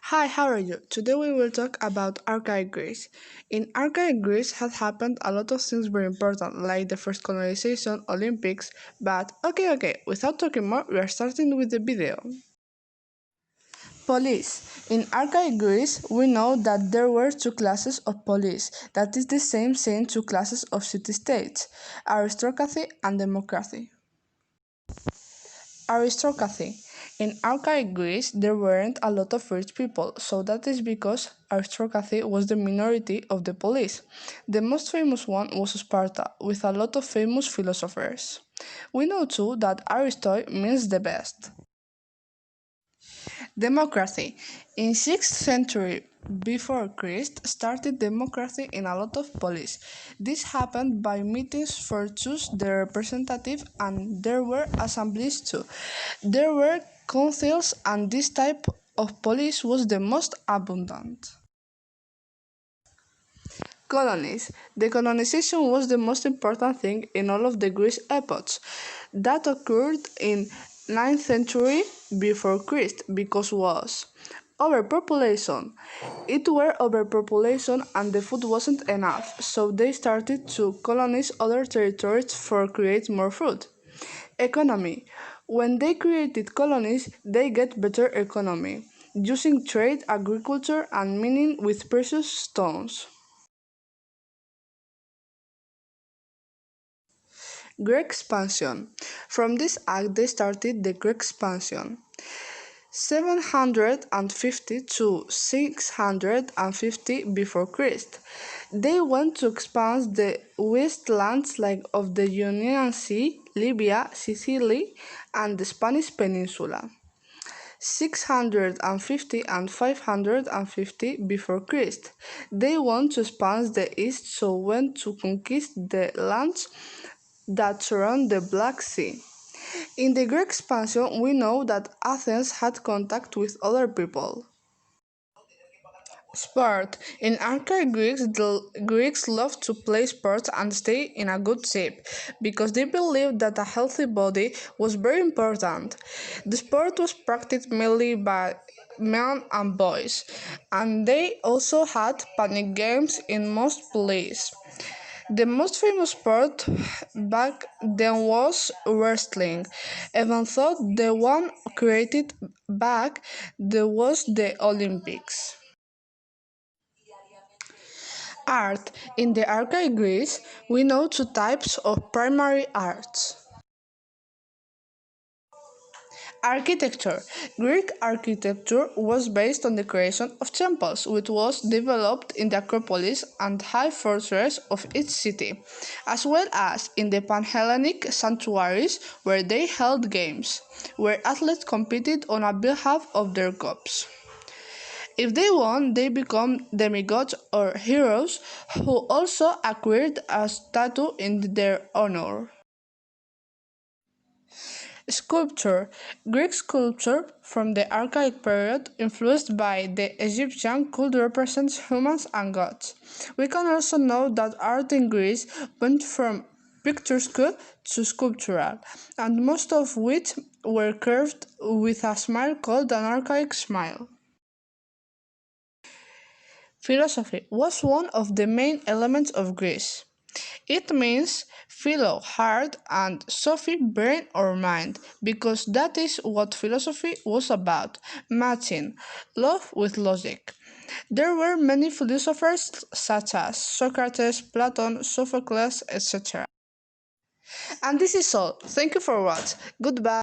Hi, how are you? Today we will talk about Archaic Greece. In Archaic Greece had happened a lot of things very important, like the first colonization, Olympics, but okay, without talking more, we are starting with the video. Police. In Archaic Greece, we know that there were two classes of police, that is the same saying two classes of city-states, aristocracy and democracy. Aristocracy. In archaic Greece, there weren't a lot of rich people, so that is because aristocracy was the minority of the police. The most famous one was Sparta, with a lot of famous philosophers. We know too that Aristoi means the best. Democracy. In 6th century before Christ started democracy in a lot of polis. This happened by meetings for choose the representative and there were assemblies too. There were councils and this type of police was the most abundant. Colonies. The colonization was the most important thing in all of the Greece epochs. That occurred in 9th century before Christ because was overpopulation. It were overpopulation and the food wasn't enough, so they started to colonize other territories for create more food. Economy. When they created colonies, they get better economy, using trade, agriculture, and mining with precious stones. Greek expansion. From this act they started the Greek expansion. 750 to 650 before Christ. They went to expand the wastelands like of the Ionian Sea, Libya, Sicily, and the Spanish Peninsula. 650 and 550 before Christ. They want to expand the east, so went to conquist the lands that surround the Black Sea. In the Greek expansion, we know that Athens had contact with other people. Sport. In archaic Greeks, the Greeks loved to play sports and stay in a good shape because they believed that a healthy body was very important. The sport was practiced mainly by men and boys, and they also had panic games in most places. The most famous sport back then was wrestling, even though the one created back then was the Olympics. Art. In the archaic Greece, we know two types of primary arts. Architecture. Greek architecture was based on the creation of temples, which was developed in the Acropolis and high fortress of each city, as well as in the Panhellenic sanctuaries where they held games, where athletes competed on behalf of their gods. If they won, they become demigods or heroes who also acquired a statue in their honor. Sculpture. Greek sculpture from the Archaic period, influenced by the Egyptian, could represent humans and gods. We can also know that art in Greece went from picturesque to sculptural, and most of which were curved with a smile called an archaic smile. Philosophy was one of the main elements of Greece. It means philo, heart, and sophy, brain or mind, because that is what philosophy was about, matching love with logic. There were many philosophers such as Socrates, Plato, Sophocles, etc. And this is all. Thank you for watching. Goodbye.